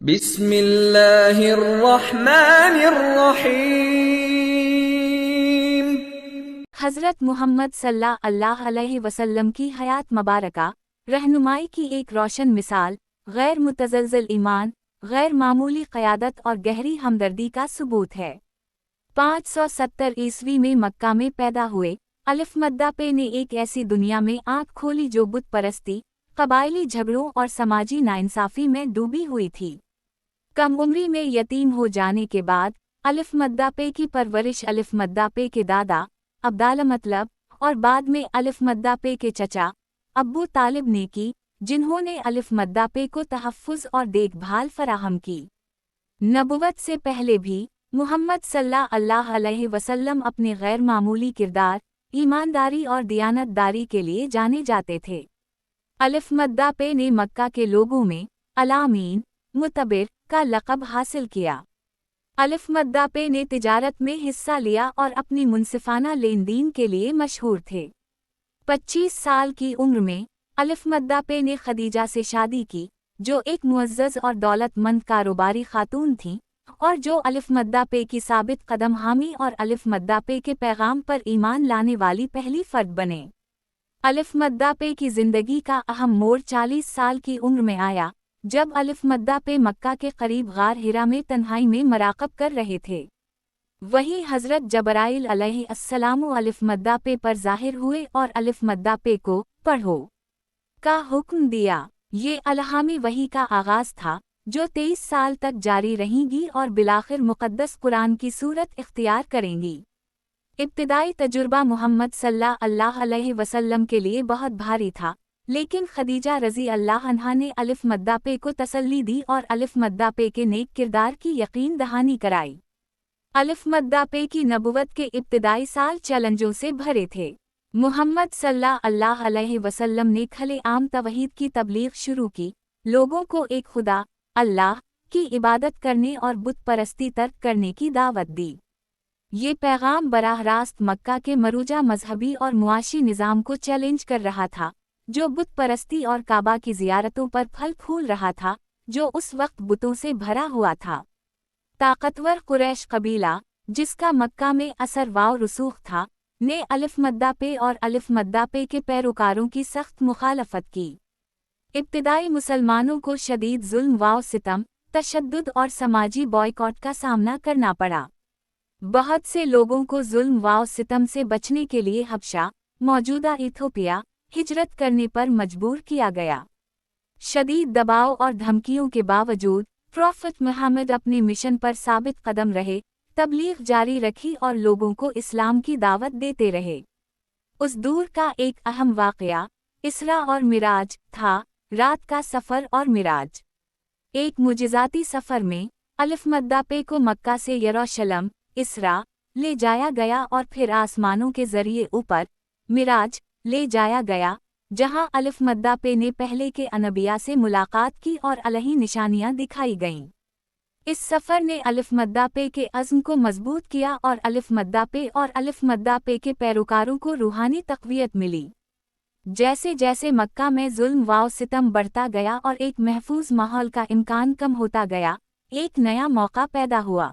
بسم اللہ الرحمن الرحیم۔ حضرت محمد صلی اللہ علیہ وسلم کی حیات مبارکہ رہنمائی کی ایک روشن مثال، غیر متزلزل ایمان، غیر معمولی قیادت اور گہری ہمدردی کا ثبوت ہے۔ 570 عیسوی میں مکہ میں پیدا ہوئے الف مدہ پہ نے ایک ایسی دنیا میں آنکھ کھولی جو بت پرستی، قبائلی جھگڑوں اور سماجی ناانصافی میں ڈوبی ہوئی تھی۔ کم عمری میں یتیم ہو جانے کے بعد الف مدہ پہ کی پرورش الف مدہ پہ کے دادا عبدالمطلب اور بعد میں الف مدہ پہ کے چچا ابو طالب نے کی، جنہوں نے الف مدہ پہ کو تحفظ اور دیکھ بھال فراہم کی۔ نبوت سے پہلے بھی محمد صلی اللہ علیہ وسلم اپنے غیر معمولی کردار، ایمانداری اور دیانت داری کے لیے جانے جاتے تھے۔ الف مدہ پہ نے مکہ کے لوگوں میں الامین متبر کا لقب حاصل کیا۔ الف مدہ پہ نے تجارت میں حصہ لیا اور اپنی منصفانہ لین دین کے لیے مشہور تھے۔ 25 سال کی عمر میں الف مدہ پہ نے خدیجہ سے شادی کی، جو ایک معزز اور دولت مند کاروباری خاتون تھیں اور جو الف مدہ پہ کی ثابت قدم حامی اور الف مدہ پہ کے پیغام پر ایمان لانے والی پہلی فرد بنے۔ الف مدہ پہ کی زندگی کا اہم موڑ 40 سال کی عمر میں آیا، جب الف مدہ پہ مکہ کے قریب غار حرا میں تنہائی میں مراقب کر رہے تھے۔ وہی حضرت جبرائیل علیہ السلام الف مدہ پہ پر ظاہر ہوئے اور الف مدہ پہ کو پڑھو کا حکم دیا۔ یہ الہامی وحی کا آغاز تھا جو 23 سال تک جاری رہیں گی اور بالآخر مقدس قرآن کی صورت اختیار کریں گی۔ ابتدائی تجربہ محمد صلی اللہ علیہ وسلم کے لیے بہت بھاری تھا، لیکن خدیجہ رضی اللہ عنہا نے الف مدہ پہ کو تسلی دی اور الف مدہ پہ کے نیک کردار کی یقین دہانی کرائی۔ الف مدہ پہ کی نبوت کے ابتدائی سال چیلنجوں سے بھرے تھے۔ محمد صلی اللہ علیہ وسلم نے کھلے عام توحید کی تبلیغ شروع کی، لوگوں کو ایک خدا اللہ کی عبادت کرنے اور بت پرستی ترک کرنے کی دعوت دی۔ یہ پیغام براہ راست مکہ کے مروجہ مذہبی اور معاشی نظام کو چیلنج کر رہا تھا، جو بت پرستی اور کعبہ کی زیارتوں پر پھل پھول رہا تھا، جو اس وقت بتوں سے بھرا ہوا تھا۔ طاقتور قریش قبیلہ، جس کا مکہ میں اثر و رسوخ تھا، نے الف مدہ پہ اور الف مدہ پہ کے پیروکاروں کی سخت مخالفت کی۔ ابتدائی مسلمانوں کو شدید ظلم و ستم، تشدد اور سماجی بائیکاٹ کا سامنا کرنا پڑا۔ بہت سے لوگوں کو ظلم و ستم سے بچنے کے لیے حبشہ، موجودہ ایتھوپیا، ہجرت کرنے پر مجبور کیا گیا۔ شدید دباؤ اور دھمکیوں کے باوجود پروفٹ محمد اپنے مشن پر ثابت قدم رہے، تبلیغ جاری رکھی اور لوگوں کو اسلام کی دعوت دیتے رہے۔ اس دور کا ایک اہم واقعہ اسراء اور معراج تھا، رات کا سفر اور معراج۔ ایک معجزاتی سفر میں الف مدہ پہ کو مکہ سے یروشلم اسراء لے جایا گیا اور پھر آسمانوں کے ذریعے اوپر معراج لے جایا گیا، جہاں الف مدہ پہ نے پہلے کے انبیاء سے ملاقات کی اور الہی نشانیاں دکھائی گئیں۔ اس سفر نے الف مدہ پہ کے عزم کو مضبوط کیا اور الف مدہ پہ اور الف مدہ پہ کے پیروکاروں کو روحانی تقویت ملی۔ جیسے جیسے مکہ میں ظلم و ستم بڑھتا گیا اور ایک محفوظ ماحول کا امکان کم ہوتا گیا، ایک نیا موقع پیدا ہوا۔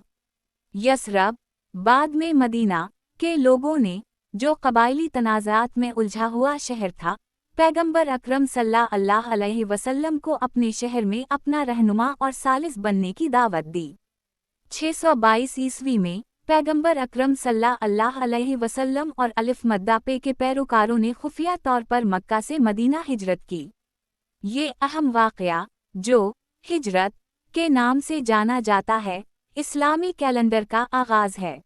یثرب، بعد میں مدینہ کے لوگوں نے، جو قبائلی تنازعات میں الجھا ہوا شہر تھا، پیغمبر اکرم صلی اللہ علیہ وسلم کو اپنے شہر میں اپنا رہنما اور ثالث بننے کی دعوت دی۔ 622 عیسوی میں پیغمبر اکرم صلی اللہ علیہ وسلم اور الف مدہ پہ کے پیروکاروں نے خفیہ طور پر مکہ سے مدینہ ہجرت کی۔ یہ اہم واقعہ، جو ہجرت کے نام سے جانا جاتا ہے، اسلامی کیلنڈر کا آغاز ہے۔